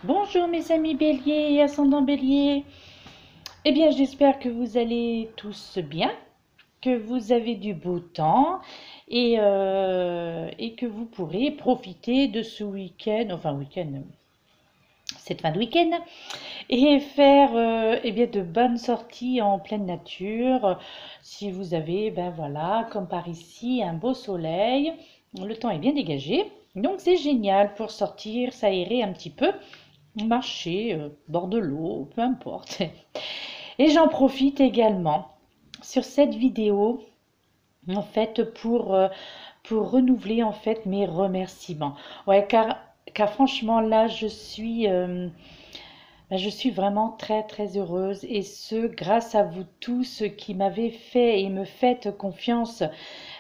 Bonjour mes amis béliers et ascendant bélier. Eh bien, j'espère que vous allez tous bien, que vous avez du beau temps et que vous pourrez profiter de ce week-end, cette fin de week-end, et faire eh bien, de bonnes sorties en pleine nature. Si vous avez, ben voilà, comme par ici, un beau soleil, le temps est bien dégagé. Donc c'est génial pour sortir, s'aérer un petit peu, marcher, bord de l'eau, peu importe. Et j'en profite également sur cette vidéo, en fait, pour renouveler en fait mes remerciements. Ouais, car franchement là, je suis vraiment très très heureuse et ce grâce à vous tous qui m'avez fait et me faites confiance,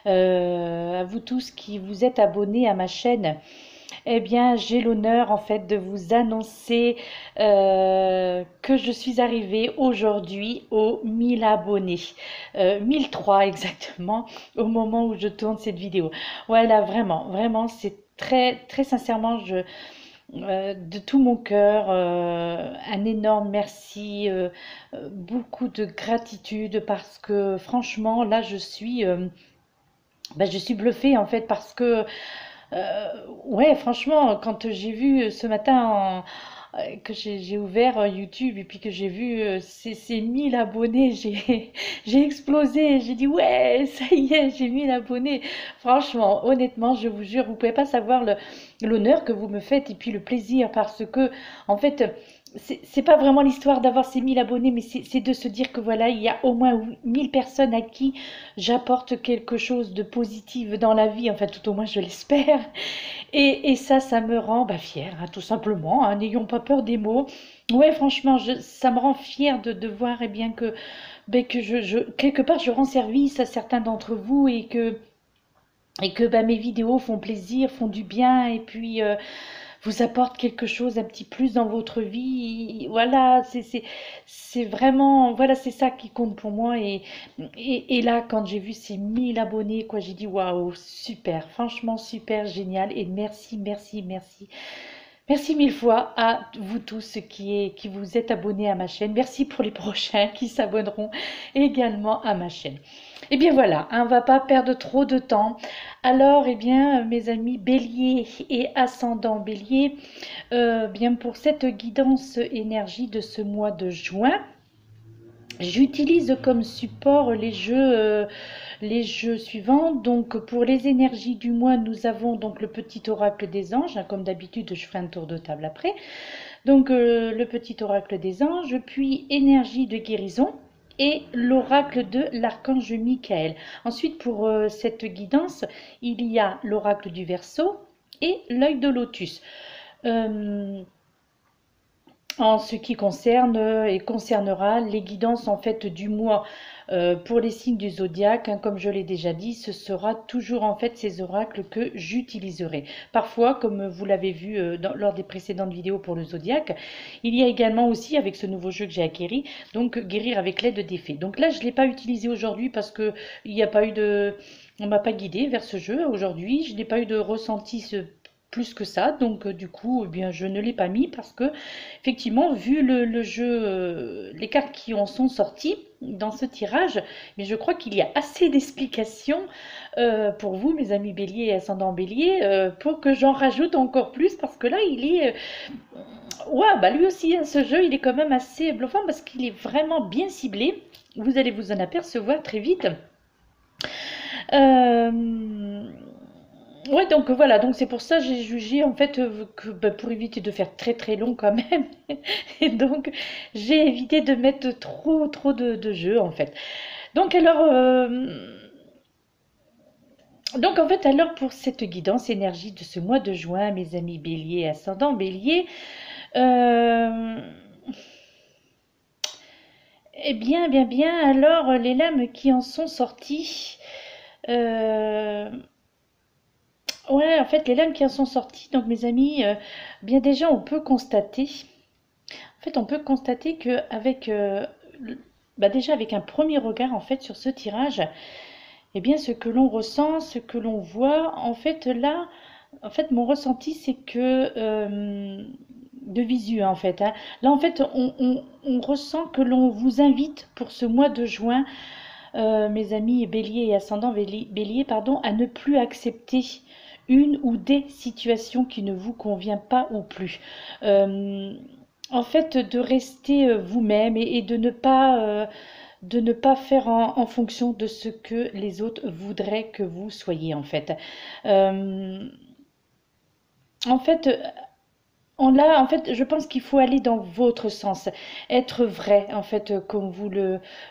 à vous tous qui vous êtes abonnés à ma chaîne. Eh bien, j'ai l'honneur en fait de vous annoncer que je suis arrivée aujourd'hui aux 1000 abonnés. 1003 exactement au moment où je tourne cette vidéo. Ouais, là vraiment, vraiment, c'est très, très sincèrement, de tout mon cœur, un énorme merci, beaucoup de gratitude parce que franchement, là, je suis bluffée en fait parce que ouais, franchement, quand j'ai vu ce matin que j'ai ouvert YouTube et puis que j'ai vu ces 1000 abonnés, j'ai explosé. J'ai dit ouais, ça y est, j'ai 1000 abonnés. Franchement, honnêtement, je vous jure, vous pouvez pas savoir l'honneur que vous me faites et puis le plaisir parce que, en fait, c'est pas vraiment l'histoire d'avoir ces 1000 abonnés, mais c'est de se dire que voilà, il y a au moins 1000 personnes à qui j'apporte quelque chose de positif dans la vie, enfin tout au moins je l'espère. Et ça me rend bah, fière, hein, tout simplement. Hein, n'ayons pas peur des mots. Ouais, franchement, ça me rend fière de voir eh bien, que quelque part, je rends service à certains d'entre vous et que bah, mes vidéos font plaisir, font du bien et puis vous apportent quelque chose un petit plus dans votre vie. Voilà, c'est vraiment, voilà, c'est ça qui compte pour moi. Et là, quand j'ai vu ces 1000 abonnés, quoi, j'ai dit waouh, super, franchement super, génial. Et merci, merci, merci. Merci mille fois à vous tous qui vous êtes abonnés à ma chaîne. Merci pour les prochains qui s'abonneront également à ma chaîne. Et bien voilà, hein, on ne va pas perdre trop de temps. Alors, eh bien, mes amis bélier et ascendant bélier, bien pour cette guidance énergie de ce mois de juin, j'utilise comme support les jeux suivants. Donc pour les énergies du mois, nous avons donc le petit oracle des anges. Hein, comme d'habitude, je ferai un tour de table après. Donc le petit oracle des anges, puis énergie de guérison et l'oracle de l'archange Michael. Ensuite, pour cette guidance, il y a l'oracle du Verseau et l'œil de lotus. Euh, En ce qui concerne et concernera les guidances en fait du mois pour les signes du zodiaque, hein, comme je l'ai déjà dit, ce sera toujours en fait ces oracles que j'utiliserai. Parfois, comme vous l'avez vu lors des précédentes vidéos pour le zodiaque, il y a également aussi avec ce nouveau jeu que j'ai acquéri, donc guérir avec l'aide des fées. Donc là, je ne l'ai pas utilisé aujourd'hui parce que il n'y a pas eu de, on m'a pas guidé vers ce jeu aujourd'hui. Je n'ai pas eu de ressenti plus que ça, donc du coup, eh bien, je ne l'ai pas mis parce que effectivement, vu le jeu, les cartes qui en sont sorties dans ce tirage, mais je crois qu'il y a assez d'explications pour vous, mes amis bélier et ascendant bélier, pour que j'en rajoute encore plus, parce que là, il est... ouais, bah lui aussi, hein, ce jeu, il est quand même assez bluffant, parce qu'il est vraiment bien ciblé. Vous allez vous en apercevoir très vite. Euh, Ouais, donc voilà, donc c'est pour ça que j'ai jugé en fait que bah, pour éviter de faire très très long quand même, et donc j'ai évité de mettre trop de jeux en fait. Donc alors, donc en fait alors pour cette guidance énergie de ce mois de juin, mes amis bélier, ascendant bélier, euh, eh bien, alors les lames qui en sont sorties, euh, ouais, en fait les lames qui en sont sorties, donc mes amis, bien déjà on peut constater. En fait, on peut constater que avec, bah déjà avec un premier regard en fait sur ce tirage, eh bien ce que l'on ressent, ce que l'on voit, en fait là, en fait mon ressenti c'est que de visu en fait, hein. Là en fait on ressent que l'on vous invite pour ce mois de juin, mes amis Bélier et ascendant Bélier, pardon, à ne plus accepter une ou des situations qui ne vous convient pas ou plus. Euh, En fait, de rester vous-même et de ne pas faire en fonction de ce que les autres voudraient que vous soyez, en fait. Euh, en fait, en fait, je pense qu'il faut aller dans votre sens, être vrai, en fait, comme vous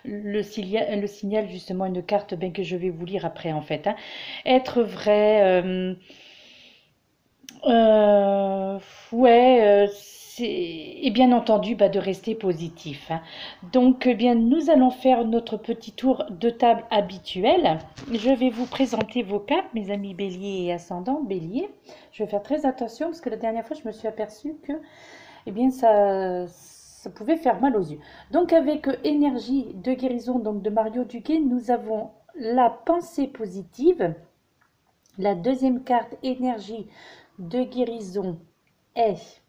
le signale justement une carte ben, que je vais vous lire après, en fait, hein. Être vrai, euh, ouais, et bien entendu, bah, de rester positif, hein. Donc, eh bien, nous allons faire notre petit tour de table habituel. Je vais vous présenter vos cartes, mes amis Bélier et ascendant Bélier. Je vais faire très attention parce que la dernière fois, je me suis aperçue que, eh bien, ça pouvait faire mal aux yeux. Donc, avec énergie de guérison, donc de Mario Duguay, nous avons la pensée positive. La deuxième carte, énergie de guérison, est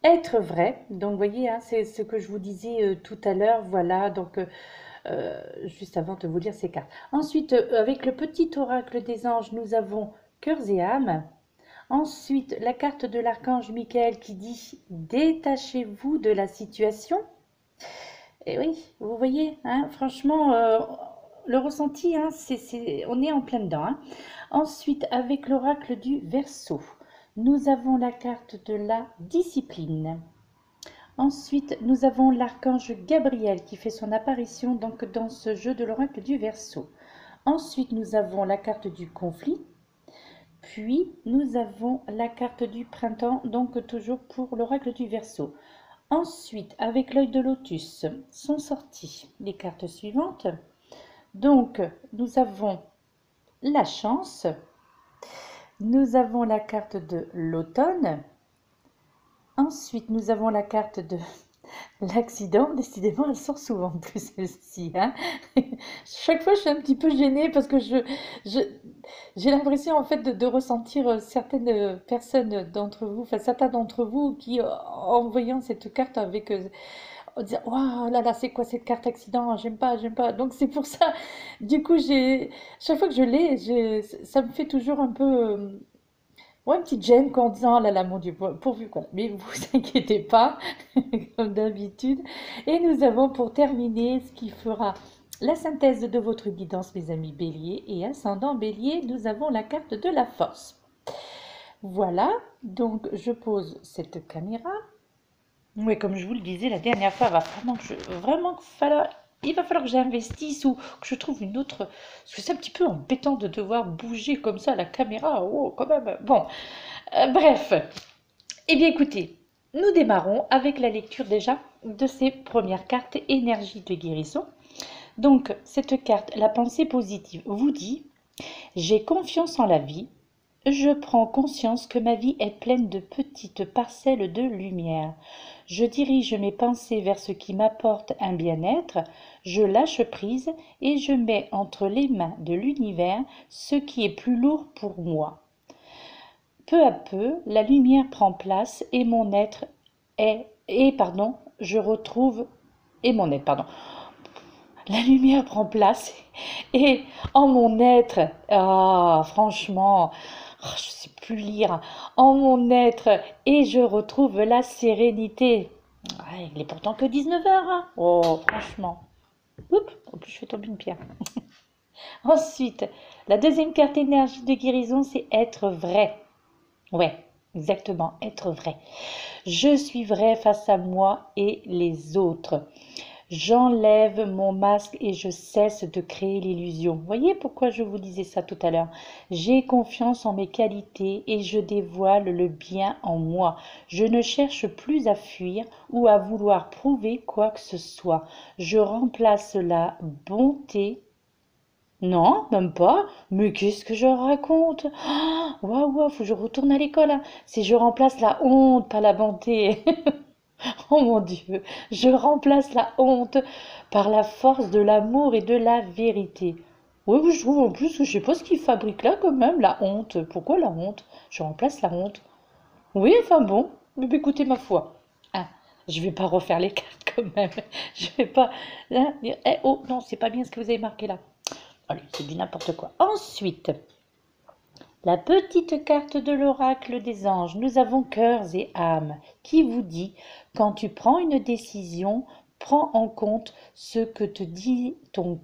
être vrai. Donc, vous voyez, hein, c'est ce que je vous disais tout à l'heure. Voilà, donc, juste avant de vous lire ces cartes. Ensuite, avec le petit oracle des anges, nous avons cœurs et âmes. Ensuite, la carte de l'archange Michael qui dit détachez-vous de la situation. Et oui, vous voyez, hein, franchement, le ressenti, hein, on est en plein dedans, hein. Ensuite, avec l'oracle du Verseau, nous avons la carte de la discipline. Ensuite, nous avons l'archange Gabriel qui fait son apparition donc dans ce jeu de l'oracle du Verseau. Ensuite, nous avons la carte du conflit. Puis, nous avons la carte du printemps, donc toujours pour l'oracle du Verseau. Ensuite, avec l'œil de lotus, sont sorties les cartes suivantes. Donc, nous avons la chance, nous avons la carte de l'automne, ensuite nous avons la carte de l'accident. Décidément, elle sort souvent plus celle-ci, hein. Chaque fois, je suis un petit peu gênée parce que j'ai l'impression en fait de ressentir certaines personnes d'entre vous, enfin certains d'entre vous qui, en voyant cette carte avec on disait waouh là là c'est quoi cette carte accident, j'aime pas, j'aime pas. Donc c'est pour ça, du coup j'ai chaque fois que je l'ai, ça me fait toujours un peu ouais, une petite gêne en disant oh là là mon Dieu pourvu quoi. Mais vous inquiétez pas comme d'habitude. Et nous avons pour terminer ce qui fera la synthèse de votre guidance, mes amis Bélier et ascendant Bélier, nous avons la carte de la force. Voilà, donc je pose cette caméra. Oui, comme je vous le disais la dernière fois, il va falloir que j'investisse ou que je trouve une autre. Parce que c'est un petit peu embêtant de devoir bouger comme ça la caméra. Oh, quand même. Bon, bref. Eh bien, écoutez, nous démarrons avec la lecture déjà de ces premières cartes énergie de guérison. Donc, cette carte, la pensée positive, vous dit: j'ai confiance en la vie. Je prends conscience que ma vie est pleine de petites parcelles de lumière. Je dirige mes pensées vers ce qui m'apporte un bien-être, je lâche prise et je mets entre les mains de l'univers ce qui est plus lourd pour moi. Peu à peu, la lumière prend place et mon être je retrouve et mon être, pardon. La lumière prend place et en mon être, franchement, je sais plus lire, en mon être et je retrouve la sérénité. Il est pourtant que 19 heures, hein. Oh, franchement. Oups, en plus je fais tomber une pierre. Ensuite, la deuxième carte énergie de guérison, c'est être vrai. Ouais, exactement, être vrai. Je suis vrai face à moi et les autres. J'enlève mon masque et je cesse de créer l'illusion. Voyez pourquoi je vous disais ça tout à l'heure. J'ai confiance en mes qualités et je dévoile le bien en moi. Je ne cherche plus à fuir ou à vouloir prouver quoi que ce soit. Je remplace la bonté. Non, même pas. Mais qu'est-ce que je raconte? Waouh, waouh, faut que je retourne à l'école, hein. Si je remplace la honte, pas la bonté. Oh mon Dieu, je remplace la honte par la force de l'amour et de la vérité. Oui, oui, je trouve en plus que je sais pas ce qu'ils fabriquent là quand même, la honte. Pourquoi la honte? Je remplace la honte. Oui, enfin bon. Mais écoutez, ma foi, hein, je vais pas refaire les cartes quand même. Je vais pas hein, dire, eh oh, non, c'est pas bien ce que vous avez marqué là. Allez, c'est du n'importe quoi. Ensuite, la petite carte de l'oracle des anges. Nous avons cœurs et âmes qui vous dit, quand tu prends une décision, prends en compte ce que te dit ton...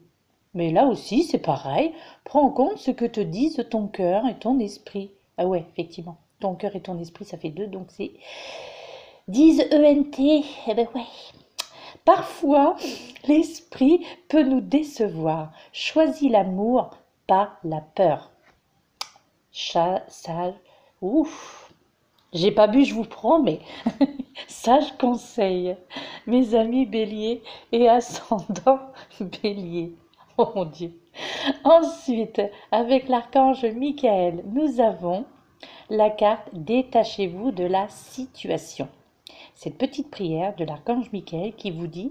Mais là aussi, c'est pareil. Prends en compte ce que te disent ton cœur et ton esprit. Ah ouais, effectivement. Ton cœur et ton esprit, ça fait deux, donc c'est... Disent ENT. Eh ben ouais. Parfois, l'esprit peut nous décevoir. Choisis l'amour, pas la peur. Sage. Ouf. J'ai pas bu, je vous promets. Sage conseil. Mes amis bélier et ascendant bélier. Oh mon Dieu. Ensuite, avec l'archange Michael, nous avons la carte Détachez-vous de la situation. Cette petite prière de l'archange Michael qui vous dit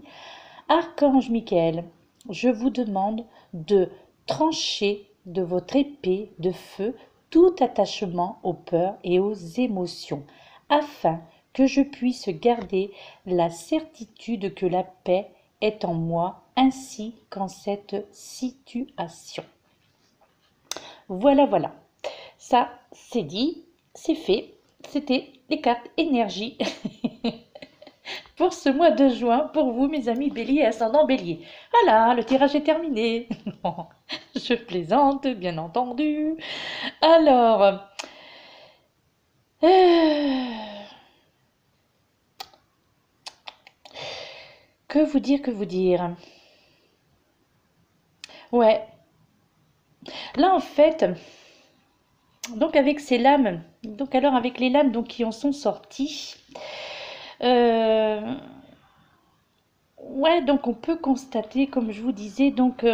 Archange Michael, je vous demande de trancher de votre épée de feu tout attachement aux peurs et aux émotions, afin que je puisse garder la certitude que la paix est en moi ainsi qu'en cette situation. Voilà, voilà. Ça, c'est dit, c'est fait. C'était les cartes énergie pour ce mois de juin, pour vous, mes amis bélier et ascendant bélier. Voilà, le tirage est terminé. Non, je plaisante, bien entendu. Alors, que vous dire, que vous dire? Ouais, là en fait, donc avec ces lames, donc alors avec les lames donc qui en sont sorties, ouais, donc on peut constater, comme je vous disais, donc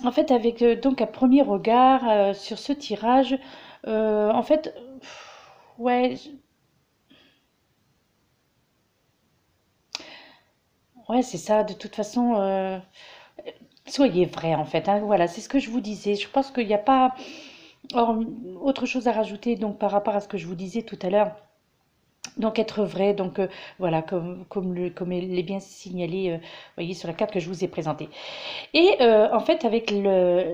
en fait avec donc un premier regard sur ce tirage, en fait, ouais, ouais, c'est ça. De toute façon, soyez vrai en fait, hein, voilà, c'est ce que je vous disais. Je pense qu'il n'y a pas autre chose à rajouter donc par rapport à ce que je vous disais tout à l'heure. Donc être vrai, donc voilà, comme il est bien signalé, voyez, sur la carte que je vous ai présentée. Et en fait, avec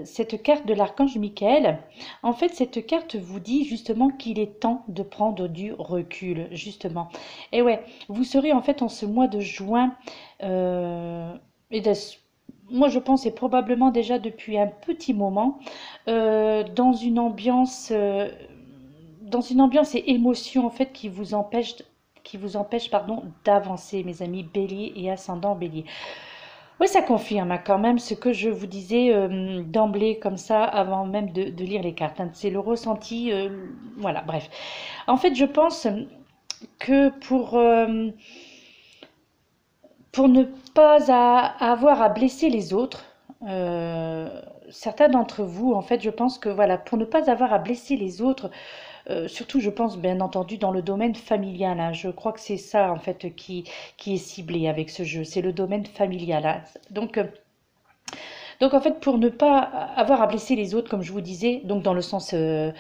cette carte de l'archange Michael, en fait, cette carte vous dit justement qu'il est temps de prendre du recul, justement. Et ouais, vous serez en fait en ce mois de juin, euh, et moi je pense, et probablement déjà depuis un petit moment, dans une ambiance et émotion en fait qui vous empêche pardon, d'avancer, mes amis bélier et ascendant bélier. Oui, ça confirme hein, quand même ce que je vous disais d'emblée, comme ça, avant même de lire les cartes, hein. C'est le ressenti, voilà, bref. En fait, je pense que pour ne pas avoir à blesser les autres, euh, certains d'entre vous, en fait, je pense que voilà, pour ne pas avoir à blesser les autres, surtout, je pense, bien entendu, dans le domaine familial, hein. Je crois que c'est ça, en fait, qui est ciblé avec ce jeu. C'est le domaine familial, hein. Donc, en fait, pour ne pas avoir à blesser les autres, comme je vous disais, donc euh,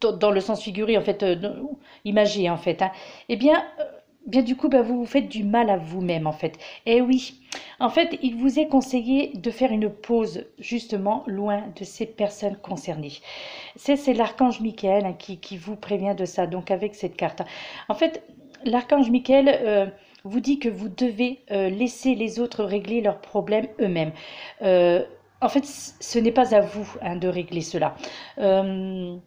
dans le sens figuré, en fait, imagé, en fait, hein, eh bien du coup, bah, vous vous faites du mal à vous-même, en fait. Eh oui, en fait, il vous est conseillé de faire une pause, justement, loin de ces personnes concernées. C'est l'archange Michael hein, qui vous prévient de ça, donc avec cette carte. En fait, l'archange Michael vous dit que vous devez laisser les autres régler leurs problèmes eux-mêmes. Euh, en fait, ce n'est pas à vous hein, de régler cela. Euh,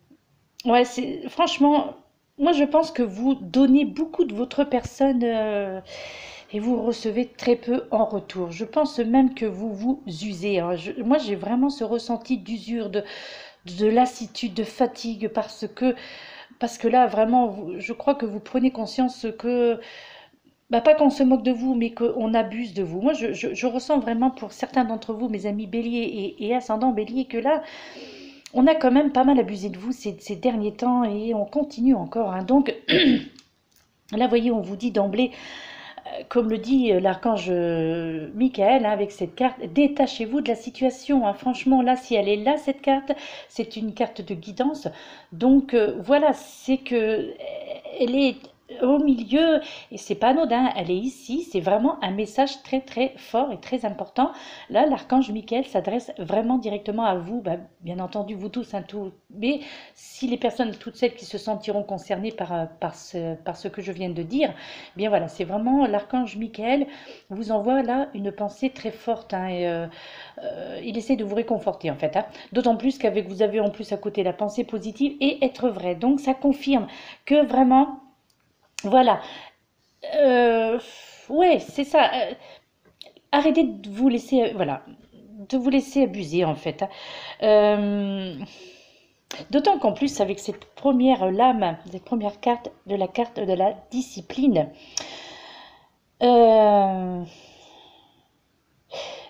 ouais, franchement, moi je pense que vous donnez beaucoup de votre personne et vous recevez très peu en retour. Je pense même que vous vous usez, hein. Moi j'ai vraiment ce ressenti d'usure, de lassitude, de fatigue, parce que là, vraiment, je crois que vous prenez conscience que, bah, pas qu'on se moque de vous, mais qu'on abuse de vous. Moi, je ressens vraiment pour certains d'entre vous, mes amis béliers et ascendants béliers, que là, on a quand même pas mal abusé de vous ces derniers temps et on continue encore, hein. Donc, là, vous voyez, on vous dit d'emblée, comme le dit l'archange Michael, hein, avec cette carte, détachez-vous de la situation, hein. Franchement, là, si elle est là, cette carte, c'est une carte de guidance. Donc, voilà, c'est que elle est au milieu, et c'est pas anodin, elle est ici, c'est vraiment un message très très fort et très important. Là, l'archange Michael s'adresse vraiment directement à vous, bah, bien entendu, vous tous, hein, mais si les personnes, toutes celles qui se sentiront concernées par ce que je viens de dire, bien voilà, c'est vraiment l'archange Michael vous envoie là une pensée très forte, hein, et il essaie de vous réconforter en fait, hein. D'autant plus qu'avec vous avez en plus à côté la pensée positive et être vrai. Donc ça confirme que vraiment, voilà, euh, ouais, c'est ça. Arrêtez de vous laisser, voilà, de vous laisser abuser en fait, hein. Euh, D'autant qu'en plus avec cette première lame, cette première carte de la carte de la discipline. Euh,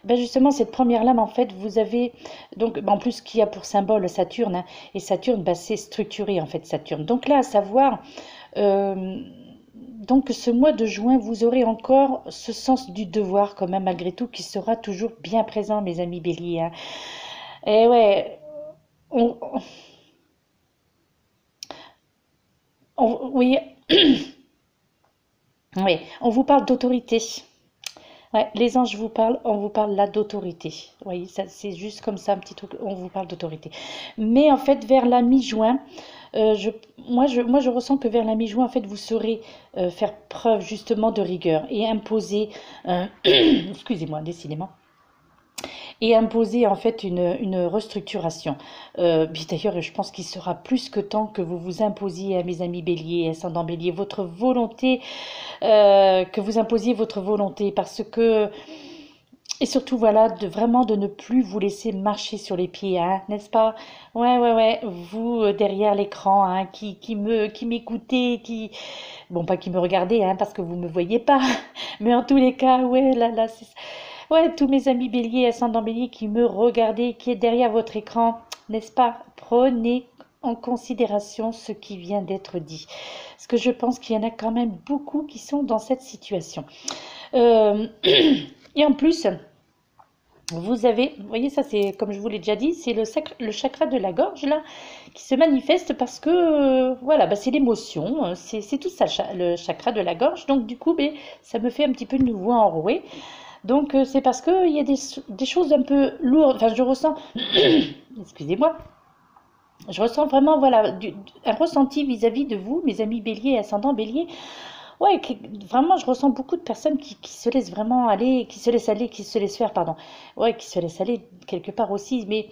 Ben justement, cette première lame, en fait, vous avez donc en plus qui a pour symbole Saturne, hein, et Saturne, ben, c'est structuré en fait Saturne. Donc là, à savoir, euh, donc ce mois de juin, vous aurez encore ce sens du devoir quand même malgré tout qui sera toujours bien présent, mes amis Bélier, hein. Et ouais, on, oui, oui, on vous parle d'autorité. Ouais, les anges vous parlent, on vous parle là d'autorité. Vous voyez, ça, c'est juste comme ça, un petit truc, on vous parle d'autorité. Mais en fait, vers la mi-juin, je, moi, je ressens que vers la mi-juin, en fait, vous saurez faire preuve justement de rigueur et imposer, excusez-moi, décidément, et imposer en fait une restructuration. Puis d'ailleurs, je pense qu'il sera plus que temps que vous vous imposiez à mes amis béliers, ascendant bélier, votre volonté, que vous imposiez votre volonté, parce que et surtout, voilà, de vraiment de ne plus vous laisser marcher sur les pieds, hein, n'est-ce pas? Ouais, ouais, ouais, vous derrière l'écran, hein, qui m'écoutez, qui, bon, pas qui me regardez, hein, parce que vous me voyez pas, mais en tous les cas, ouais, là, ouais, tous mes amis béliers, ascendant bélier, qui me regardez, qui est derrière votre écran, n'est-ce pas? Prenez en considération ce qui vient d'être dit, parce que je pense qu'il y en a quand même beaucoup qui sont dans cette situation. Et en plus, vous avez, vous voyez, ça c'est, comme je vous l'ai déjà dit, c'est le chakra de la gorge là, qui se manifeste parce que, voilà, bah, c'est l'émotion, c'est tout ça, le chakra de la gorge. Donc du coup, ben, ça me fait un petit peu une voix enrouée. Donc c'est parce qu'il y a des choses un peu lourdes, enfin je ressens, excusez-moi, je ressens vraiment, voilà, un ressenti vis-à-vis de vous, mes amis béliers et ascendants bélier. Ouais, vraiment, je ressens beaucoup de personnes qui se laissent vraiment aller, qui se laissent aller, qui se laissent faire, pardon. Ouais, qui se laissent aller quelque part aussi, mais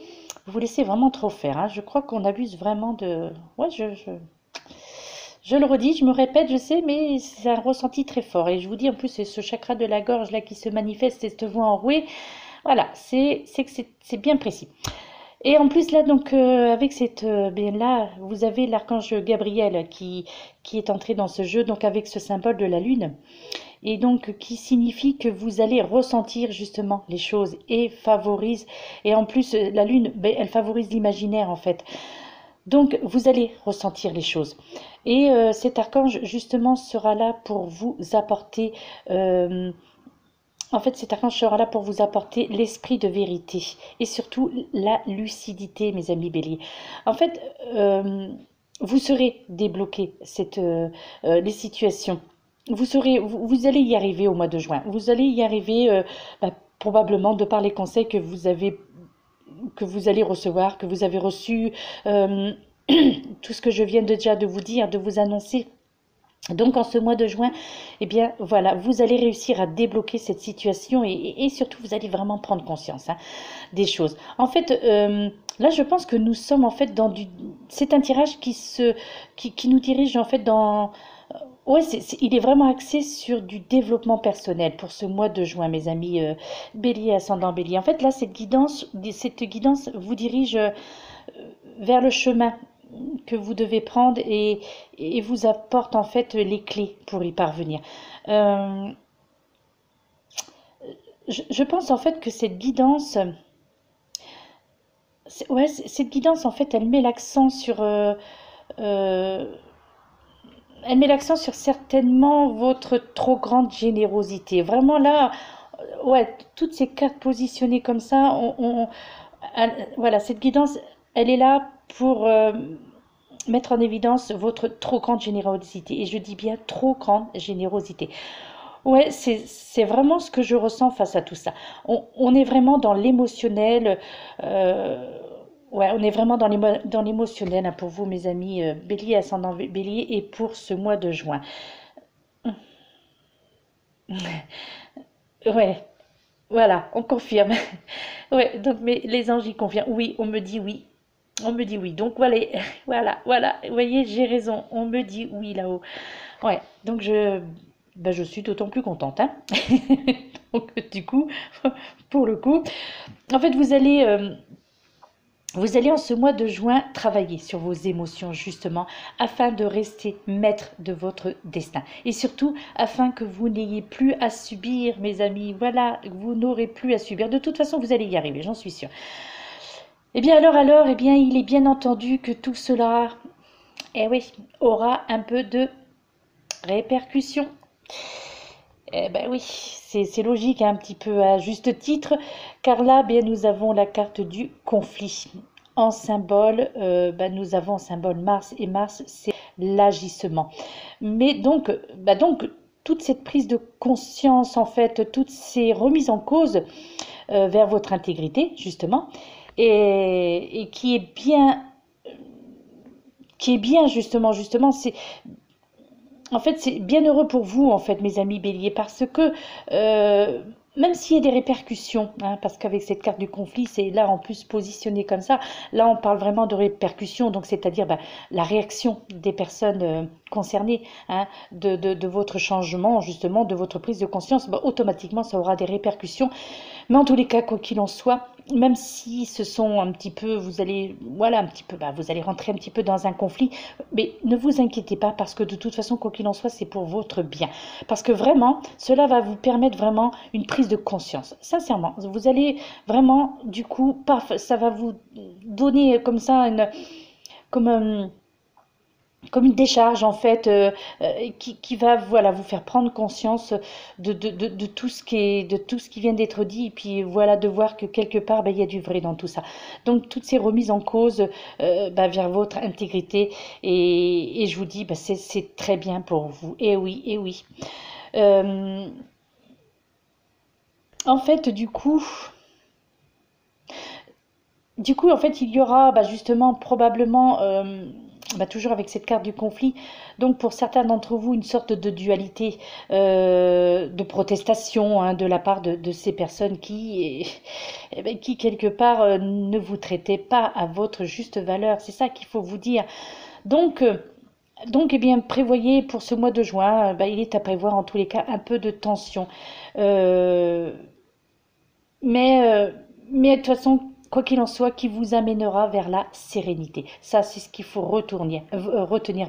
vous vous laissez vraiment trop faire, hein. Je crois qu'on abuse vraiment de... Ouais, je le redis, je me répète, je sais, mais c'est un ressenti très fort. Et je vous dis, en plus, c'est ce chakra de la gorge là qui se manifeste, cette voix enrouée. Voilà, c'est bien précis. Et en plus là donc avec cette bien là vous avez l'archange Gabriel qui est entré dans ce jeu donc avec ce symbole de la lune et donc qui signifie que vous allez ressentir justement les choses et favorise et en plus la lune ben, elle favorise l'imaginaire en fait. Donc vous allez ressentir les choses et cet archange justement sera là pour vous apporter en fait, cet archange sera là pour vous apporter l'esprit de vérité et surtout la lucidité, mes amis béliers. En fait, vous serez débloquer les situations. Vous allez y arriver au mois de juin. Vous allez y arriver bah, probablement de par les conseils que vous allez recevoir, que vous avez reçus, euh, tout ce que je viens déjà de vous dire, de vous annoncer. Donc en ce mois de juin, eh bien voilà, vous allez réussir à débloquer cette situation et surtout vous allez vraiment prendre conscience, hein, des choses. En fait, là je pense que nous sommes en fait dans du... C'est un tirage qui nous dirige en fait dans... Ouais, il est vraiment axé sur du développement personnel pour ce mois de juin, mes amis Bélier, ascendant Bélier. En fait, là, cette guidance vous dirige vers le chemin que vous devez prendre et vous apporte en fait les clés pour y parvenir. Euh, je pense en fait que cette guidance, cette guidance en fait, elle met l'accent sur, euh, elle met l'accent sur certainement votre trop grande générosité. Vraiment là, ouais, toutes ces cartes positionnées comme ça, voilà, cette guidance, elle est là pour mettre en évidence votre trop grande générosité. Et je dis bien trop grande générosité. Ouais, c'est vraiment ce que je ressens face à tout ça. On est vraiment dans l'émotionnel. euh, ouais, on est vraiment dans l'émotionnel hein, pour vous, mes amis, Bélier, ascendant Bélier, et pour ce mois de juin. Ouais, voilà, on confirme. Ouais, donc mais les anges y confirment. Oui, on me dit oui. On me dit oui. Donc voilà, voilà, voilà. Vous voyez, j'ai raison. On me dit oui là-haut. Ouais, donc je suis d'autant plus contente, hein. Donc du coup, pour le coup, en fait, vous allez en ce mois de juin travailler sur vos émotions justement afin de rester maître de votre destin et surtout afin que vous n'ayez plus à subir, mes amis. Voilà, vous n'aurez plus à subir. De toute façon, vous allez y arriver, j'en suis sûre. Eh bien alors, eh bien, il est bien entendu que tout cela, eh oui, aura un peu de répercussions. Eh ben oui, c'est logique, hein, un petit peu à juste titre, car là, bien, nous avons la carte du conflit. En symbole, nous avons en symbole Mars, et Mars, c'est l'agissement. Mais donc, toute cette prise de conscience, en fait, toutes ces remises en cause vers votre intégrité, justement, et qui est bien justement, c'est en fait, c'est bien heureux pour vous, en fait, mes amis béliers, parce que euh, même s'il y a des répercussions, hein, parce qu'avec cette carte du conflit, c'est là en plus positionné comme ça, là on parle vraiment de répercussions, donc c'est-à-dire la réaction des personnes concernées hein, de votre changement, justement, de votre prise de conscience, automatiquement ça aura des répercussions. Mais en tous les cas, quoi qu'il en soit, même si ce sont un petit peu, vous allez, voilà, un petit peu, vous allez rentrer un petit peu dans un conflit, mais ne vous inquiétez pas parce que de toute façon, quoi qu'il en soit, c'est pour votre bien. Parce que vraiment, cela va vous permettre vraiment une prise de conscience. Sincèrement, vous allez vraiment, du coup, paf, ça va vous donner comme ça comme, euh, comme une décharge en fait qui va voilà vous faire prendre conscience de tout ce qui est de tout ce qui vient d'être dit et puis voilà de voir que quelque part il y a du vrai dans tout ça donc toutes ces remises en cause vers votre intégrité et je vous dis c'est très bien pour vous et oui Euh, en fait du coup, en fait, il y aura justement probablement, toujours avec cette carte du conflit, donc pour certains d'entre vous, une sorte de dualité, de protestation hein, de la part de ces personnes qui quelque part, ne vous traitaient pas à votre juste valeur. C'est ça qu'il faut vous dire. Donc, euh, donc, eh bien, prévoyez pour ce mois de juin, il est à prévoir en tous les cas un peu de tension. Euh, mais, euh, mais de toute façon, quoi qu'il en soit, qui vous amènera vers la sérénité. Ça, c'est ce qu'il faut retenir,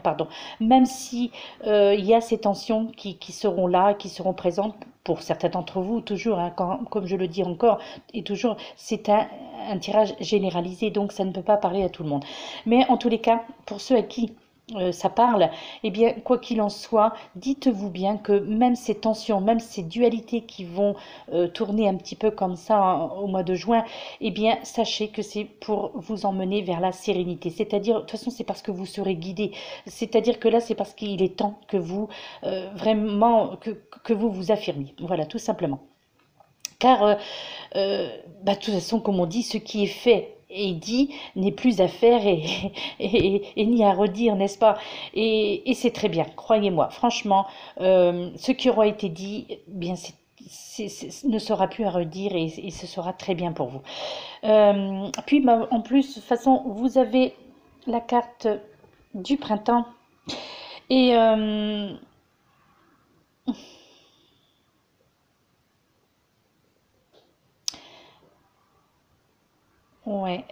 pardon. Même si il y a ces tensions qui seront là, qui seront présentes pour certains d'entre vous, toujours, hein, comme je le dis encore, et toujours, c'est un tirage généralisé, donc ça ne peut pas parler à tout le monde. Mais en tous les cas, pour ceux à qui ça parle, eh bien, quoi qu'il en soit, dites-vous bien que même ces tensions, même ces dualités qui vont tourner un petit peu comme ça hein, au mois de juin, eh bien, sachez que c'est pour vous emmener vers la sérénité. C'est-à-dire, de toute façon, c'est parce que vous serez guidé. C'est-à-dire que là, c'est parce qu'il est temps que vous, vraiment, que vous vous affirmiez. Voilà, tout simplement. Car, de toute façon, comme on dit, ce qui est fait et dit n'est plus à faire et ni à redire, n'est-ce pas? Et c'est très bien, croyez-moi. Franchement, ce qui aura été dit, eh bien, ne sera plus à redire et ce sera très bien pour vous. Puis, en plus, de toute façon, vous avez la carte du printemps et ouais.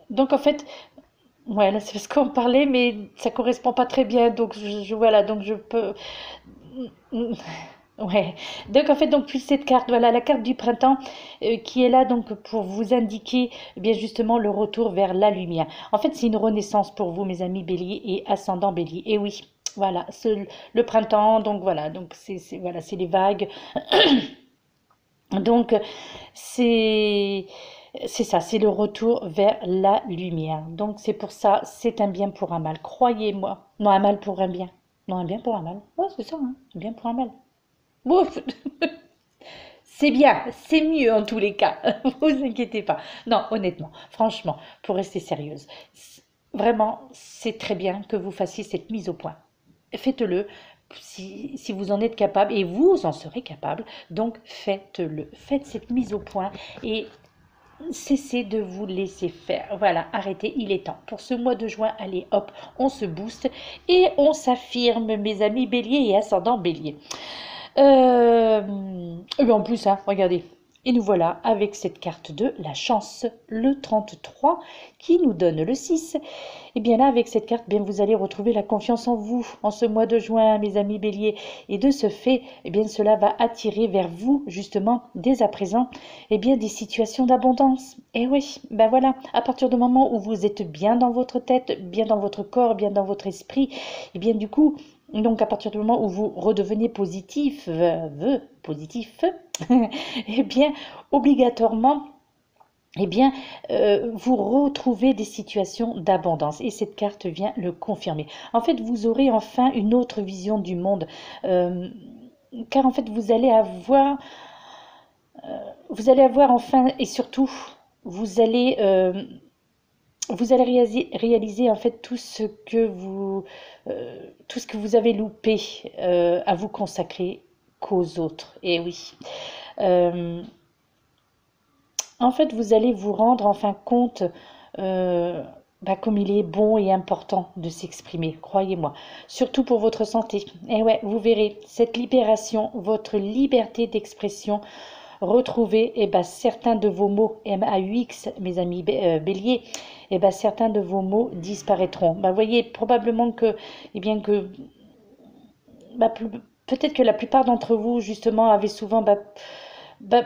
Donc en fait, ouais, là c'est parce qu'on parlait, mais ça correspond pas très bien, donc voilà, donc je peux. Ouais. Donc en fait, donc puis cette carte, voilà, la carte du printemps qui est là donc pour vous indiquer eh bien justement le retour vers la lumière. En fait, c'est une renaissance pour vous, mes amis Bélier et ascendant Bélier. Et oui. Voilà, le printemps, donc voilà, donc voilà, c'est les vagues. Donc c'est c'est ça, c'est le retour vers la lumière. Donc c'est pour ça, c'est un bien pour un mal. Croyez-moi. Non, un mal pour un bien. Non, un bien pour un mal. Ouais, c'est ça, hein, un bien pour un mal. Ouf, c'est bien, c'est mieux en tous les cas. Vous inquiétez pas. Non, honnêtement, franchement, pour rester sérieuse, vraiment, c'est très bien que vous fassiez cette mise au point. Faites-le si vous en êtes capable et vous en serez capable. Donc faites-le. Faites cette mise au point et cessez de vous laisser faire. Voilà, arrêtez, il est temps. Pour ce mois de juin, allez, hop, on se booste et on s'affirme, mes amis béliers et ascendant bélier. Et bien en plus, hein, regardez. Et nous voilà avec cette carte de la chance, le 33, qui nous donne le 6. Et bien là, avec cette carte, bien vous allez retrouver la confiance en vous en ce mois de juin, mes amis béliers. Et de ce fait, eh bien cela va attirer vers vous, justement, dès à présent, eh bien des situations d'abondance. Et oui, ben voilà, à partir du moment où vous êtes bien dans votre tête, bien dans votre corps, bien dans votre esprit, et bien du coup, donc à partir du moment où vous redevenez positif, positif, eh bien obligatoirement, eh bien, vous retrouvez des situations d'abondance et cette carte vient le confirmer. En fait, vous aurez enfin une autre vision du monde, euh, car en fait, vous allez avoir enfin et surtout, vous allez, euh, vous allez réaliser en fait tout ce que vous avez loupé à vous consacrer qu'aux autres. Et oui. Euh, En fait, vous allez vous rendre enfin compte euh, comme il est bon et important de s'exprimer, croyez-moi. Surtout pour votre santé. Et ouais, vous verrez, cette libération, votre liberté d'expression, retrouvez certains de vos mots MAUX, mes amis béliers, certains de vos mots disparaîtront. Voyez, probablement que, eh bien que, bah, peut-être que la plupart d'entre vous, justement, avaient souvent bah,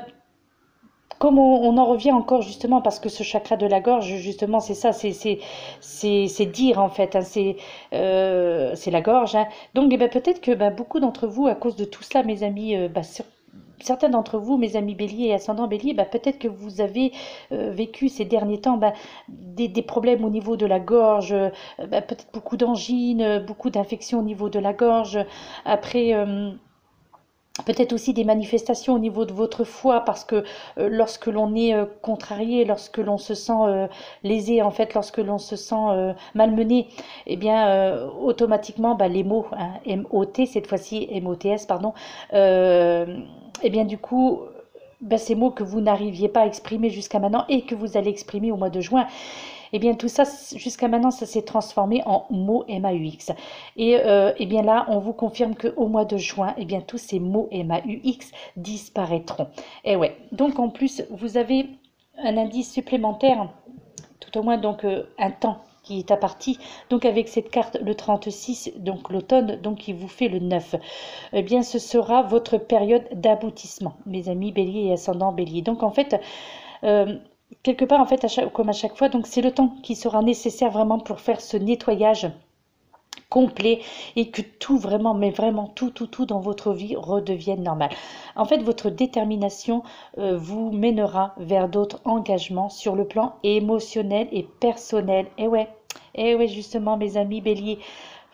comme on en revient encore justement parce que ce chakra de la gorge justement c'est ça c'est dire en fait hein, c'est la gorge hein. Donc peut-être que beaucoup d'entre vous à cause de tout cela mes amis certains d'entre vous mes amis béliers et ascendants bélier peut-être que vous avez vécu ces derniers temps des problèmes au niveau de la gorge peut-être beaucoup d'angines beaucoup d'infections au niveau de la gorge après peut-être aussi des manifestations au niveau de votre foi, parce que lorsque l'on est contrarié, lorsque l'on se sent lésé, en fait, lorsque l'on se sent malmené, eh bien, automatiquement, les mots, hein, M-O-T, cette fois-ci M-O-T-S, pardon, eh bien, du coup, ces mots que vous n'arriviez pas à exprimer jusqu'à maintenant et que vous allez exprimer au mois de juin, eh bien, tout ça, jusqu'à maintenant, ça s'est transformé en mots MAUX. Et bien là, on vous confirme qu'au mois de juin, eh bien, tous ces mots MAUX disparaîtront. Et ouais, donc en plus, vous avez un indice supplémentaire, tout au moins donc un temps qui est apparti, donc avec cette carte le 36, donc l'automne, donc qui vous fait le 9, eh bien ce sera votre période d'aboutissement, mes amis bélier et ascendant bélier. Donc en fait, euh, quelque part, en fait, comme à chaque fois, donc c'est le temps qui sera nécessaire vraiment pour faire ce nettoyage complet et que tout vraiment, mais vraiment tout dans votre vie redevienne normal. En fait, votre détermination vous mènera vers d'autres engagements sur le plan émotionnel et personnel. Et ouais, justement, mes amis béliers,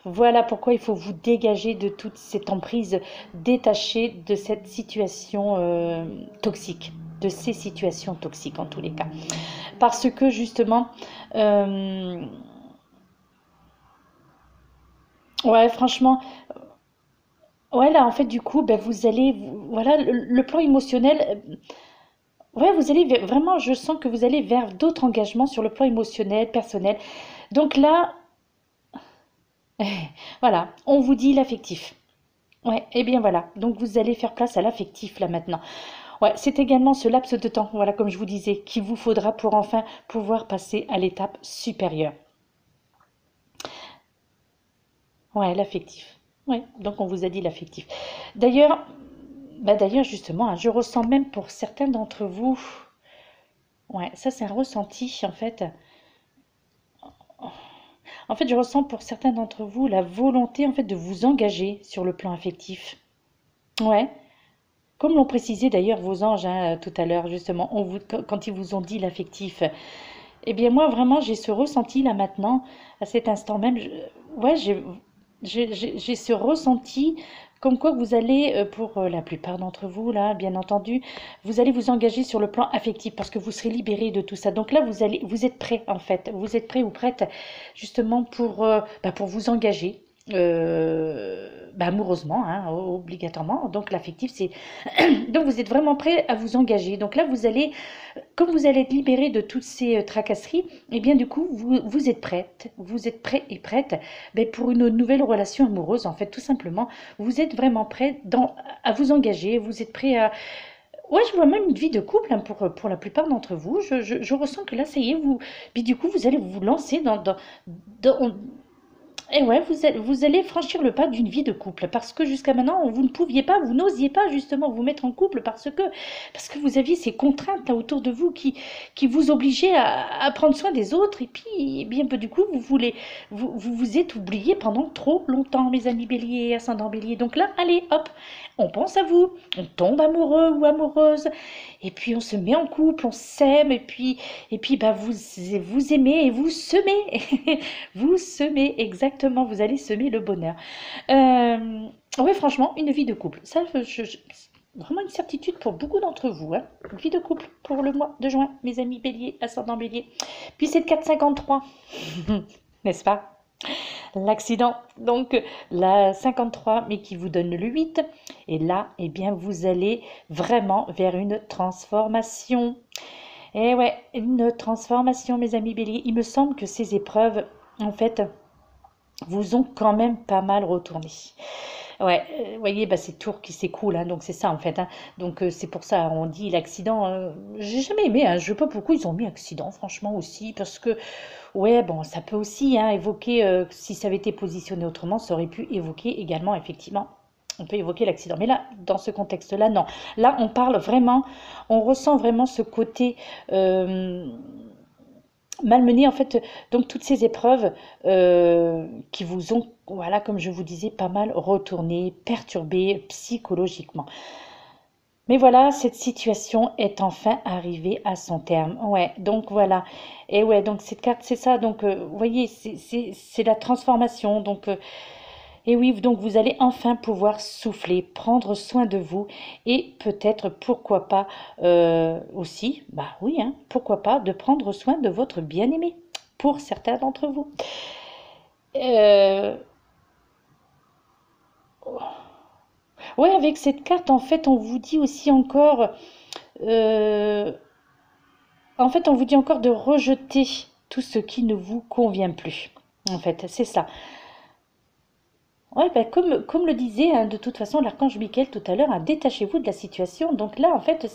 voilà pourquoi il faut vous dégager de toute cette emprise, détacher de cette situation toxique, de ces situations toxiques en tous les cas. Parce que justement, euh, ouais, franchement, ouais, là en fait, du coup, vous allez, voilà, le plan émotionnel, ouais, vous allez vraiment, je sens que vous allez vers d'autres engagements sur le plan émotionnel, personnel. Donc là, voilà, on vous dit l'affectif. Ouais, et bien voilà. Donc vous allez faire place à l'affectif là maintenant. Ouais, c'est également ce laps de temps, voilà, comme je vous disais, qu'il vous faudra pour enfin pouvoir passer à l'étape supérieure. Ouais, l'affectif. Ouais, donc on vous a dit l'affectif. D'ailleurs, d'ailleurs justement, hein, je ressens même pour certains d'entre vous, ouais, ça c'est un ressenti en fait. En fait, je ressens pour certains d'entre vous la volonté en fait de vous engager sur le plan affectif. Ouais. Comme l'ont précisé d'ailleurs vos anges hein, tout à l'heure, justement, quand ils vous ont dit l'affectif. Eh bien, moi, vraiment, j'ai ce ressenti là maintenant, à cet instant même. Ouais, j'ai ce ressenti comme quoi vous allez, pour la plupart d'entre vous, là, bien entendu, vous allez vous engager sur le plan affectif parce que vous serez libéré de tout ça. Donc là, vous êtes prêt en fait. Vous êtes prêt ou prête justement pour vous engager. Amoureusement, hein, obligatoirement. Donc l'affectif, c'est donc vous êtes vraiment prêt à vous engager. Donc là, comme vous allez être libéré de toutes ces tracasseries, et bien du coup, vous êtes prête, vous êtes prêt et prête pour une nouvelle relation amoureuse, en fait, tout simplement. Vous êtes vraiment prêt à vous engager, vous êtes prêt à... Ouais, je vois même une vie de couple hein, pour la plupart d'entre vous. Je ressens que là, ça y est, puis du coup, vous allez vous lancer dans, et ouais, vous allez franchir le pas d'une vie de couple parce que jusqu'à maintenant, vous ne pouviez pas, vous n'osiez pas justement vous mettre en couple parce que vous aviez ces contraintes là autour de vous qui vous obligeaient à prendre soin des autres. Et puis, eh bien, du coup, vous êtes oubliés pendant trop longtemps, mes amis béliers, ascendant bélier. Donc là, allez, hop, on pense à vous, on tombe amoureux ou amoureuse, et puis on se met en couple, on s'aime, et puis vous aimez et vous semez. Vous semez, exactement, vous allez semer le bonheur. Ouais, franchement, une vie de couple. Ça, vraiment une certitude pour beaucoup d'entre vous. Hein. Une vie de couple pour le mois de juin, mes amis bélier, ascendant bélier. Puis c'est de 4,53, n'est-ce pas? L'accident, donc la 53, mais qui vous donne le 8. Et là, eh bien, vous allez vraiment vers une transformation. Et ouais, une transformation, mes amis béliers. Il me semble que ces épreuves, en fait, vous ont quand même pas mal retourné. Ouais, vous voyez, c'est Tours qui s'écroule, hein, donc c'est ça en fait. Hein. Donc c'est pour ça, on dit l'accident. J'ai jamais aimé, hein, je sais pas pourquoi ils ont mis accident, franchement aussi, parce que, ouais, bon, ça peut aussi hein, évoquer, si ça avait été positionné autrement, ça aurait pu évoquer également, effectivement, on peut évoquer l'accident. Mais là, dans ce contexte-là, non. Là, on parle vraiment, on ressent vraiment ce côté malmené, en fait. Donc, toutes ces épreuves qui vous ont, voilà, comme je vous disais, pas mal retourné, perturbé psychologiquement. Mais voilà, cette situation est enfin arrivée à son terme. Ouais, donc voilà. Et ouais, donc cette carte, c'est ça. Donc, vous voyez, c'est la transformation. Donc, et oui, donc vous allez enfin pouvoir souffler, prendre soin de vous et peut-être, pourquoi pas, aussi, bah oui, hein, pourquoi pas, de prendre soin de votre bien-aimé, pour certains d'entre vous. Euh, ouais, avec cette carte, en fait, on vous dit aussi encore, euh, en fait, on vous dit encore de rejeter tout ce qui ne vous convient plus. En fait, c'est ça. Ouais, comme le disait hein, de toute façon l'archange Michael tout à l'heure, hein, détachez-vous de la situation. Donc là, en fait,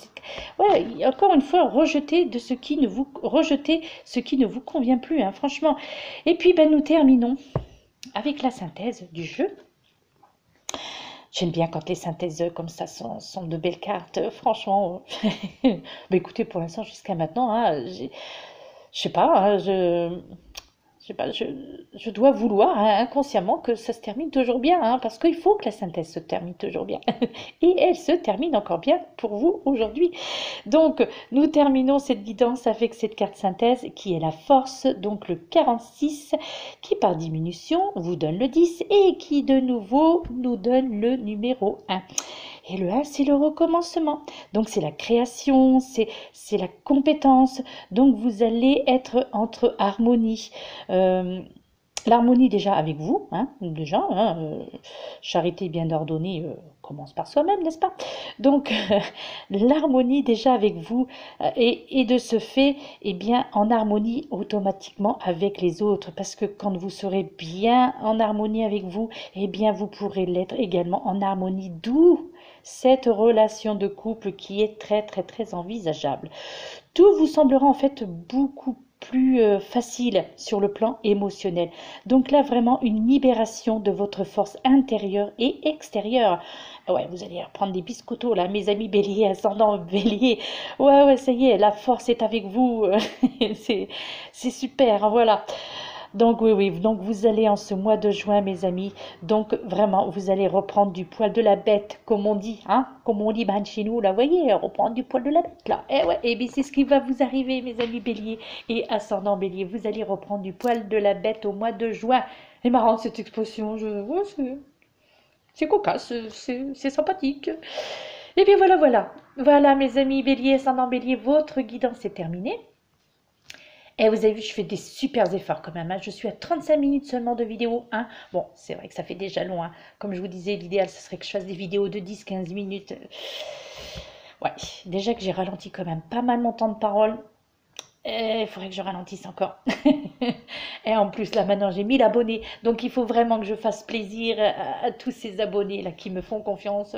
ouais, encore une fois, rejetez ce qui ne vous convient plus, hein, franchement. Et puis, nous terminons avec la synthèse du jeu. J'aime bien quand les synthèses comme ça sont de belles cartes, franchement. Écoutez, pour l'instant, jusqu'à maintenant, hein, je sais pas, hein, je sais pas, je dois vouloir hein, inconsciemment que ça se termine toujours bien, hein, parce qu'il faut que la synthèse se termine toujours bien. Et elle se termine encore bien pour vous aujourd'hui. Donc, nous terminons cette guidance avec cette carte synthèse qui est la force, donc le 46, qui par diminution vous donne le 10 et qui de nouveau nous donne le numéro 1. Et le 1, c'est le recommencement. Donc, c'est la création, c'est la compétence. Donc, vous allez être entre harmonie. L'harmonie déjà avec vous, hein, déjà, hein, charité bien ordonnée commence par soi-même, n'est-ce pas? Donc, l'harmonie déjà avec vous et de ce fait, eh bien, en harmonie automatiquement avec les autres. Parce que quand vous serez bien en harmonie avec vous, eh bien, vous pourrez l'être également en harmonie, d'où cette relation de couple qui est très, très, très envisageable. Tout vous semblera en fait beaucoup plus facile sur le plan émotionnel. Donc là, vraiment une libération de votre force intérieure et extérieure. Ouais, vous allez reprendre des biscottos là, mes amis béliers, ascendant bélier. Ouais, ça y est, la force est avec vous. C'est super, voilà. Donc oui, oui, donc vous allez en ce mois de juin, mes amis, donc vraiment, vous allez reprendre du poil de la bête, comme on dit, hein, comme on dit ben, chez nous, là, vous voyez, reprendre du poil de la bête, là. Eh ouais, et bien c'est ce qui va vous arriver, mes amis bélier et ascendant bélier, vous allez reprendre du poil de la bête au mois de juin. C'est marrant cette expression, ouais, c'est cocasse, c'est sympathique. Et bien voilà, voilà, voilà, mes amis bélier, ascendant bélier, votre guidance est terminée. Et vous avez vu, je fais des super efforts quand même, hein. Je suis à 35 minutes seulement de vidéo, hein. Bon, c'est vrai que ça fait déjà long, hein. Comme je vous disais, l'idéal, ce serait que je fasse des vidéos de 10-15 minutes. Ouais, déjà que j'ai ralenti quand même pas mal mon temps de parole. Il faudrait que je ralentisse encore. Et en plus, là, maintenant, j'ai 1000 abonnés. Donc, il faut vraiment que je fasse plaisir à tous ces abonnés-là qui me font confiance.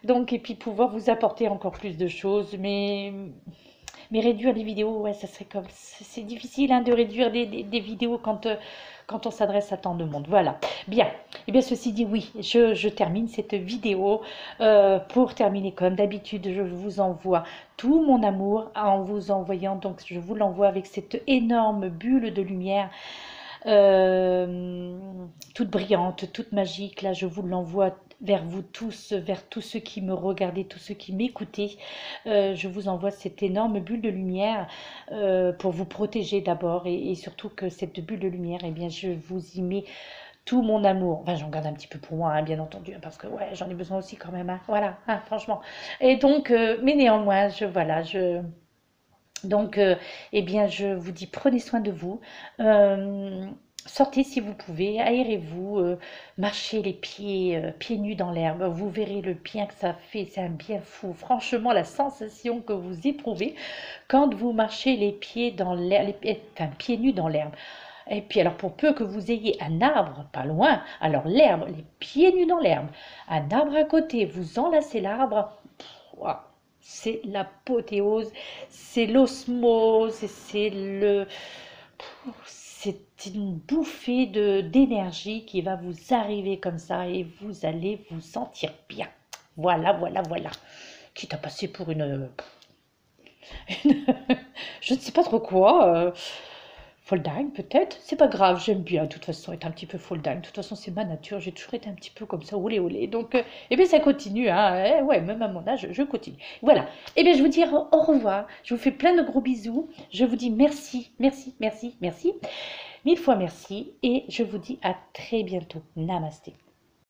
Donc, et puis pouvoir vous apporter encore plus de choses. Mais réduire les vidéos, ouais, ça serait comme... C'est difficile hein, de réduire des vidéos quand on s'adresse à tant de monde. Voilà. Bien. Et bien, ceci dit, oui, je termine cette vidéo. Pour terminer, comme d'habitude, je vous envoie tout mon amour en vous envoyant, donc je vous l'envoie avec cette énorme bulle de lumière euh, toute brillante, toute magique. Là, je vous l'envoie vers vous tous, vers tous ceux qui me regardaient, tous ceux qui m'écoutaient. Je vous envoie cette énorme bulle de lumière pour vous protéger d'abord et surtout que cette bulle de lumière, eh bien, je vous y mets tout mon amour. Enfin, j'en garde un petit peu pour moi, hein, bien entendu, hein, parce que ouais, j'en ai besoin aussi quand même. Hein, voilà, hein, franchement. Et donc, mais néanmoins, voilà, donc, eh bien, je vous dis, prenez soin de vous. Euh, Sortez si vous pouvez, aérez-vous, marchez les pieds nus dans l'herbe. Vous verrez le bien que ça fait, c'est un bien fou. Franchement, la sensation que vous éprouvez quand vous marchez les pieds dans l'herbe, enfin, pieds nus dans l'herbe. Et puis alors pour peu que vous ayez un arbre pas loin, alors l'herbe, les pieds nus dans l'herbe, un arbre à côté, vous enlacez l'arbre, waouh, c'est l'apothéose, c'est l'osmose, c'est une bouffée d'énergie qui va vous arriver comme ça et vous allez vous sentir bien. Voilà, voilà, voilà. Quitte à passer pour une je ne sais pas trop quoi. Folding peut-être, c'est pas grave, j'aime bien de toute façon être un petit peu folding, de toute façon c'est ma nature, j'ai toujours été un petit peu comme ça, olé olé, donc eh bien ça continue, hein, ouais, même à mon âge, je continue. Voilà, eh bien je vous dis au revoir, je vous fais plein de gros bisous, je vous dis merci, merci, merci, merci, mille fois merci, et je vous dis à très bientôt, namasté.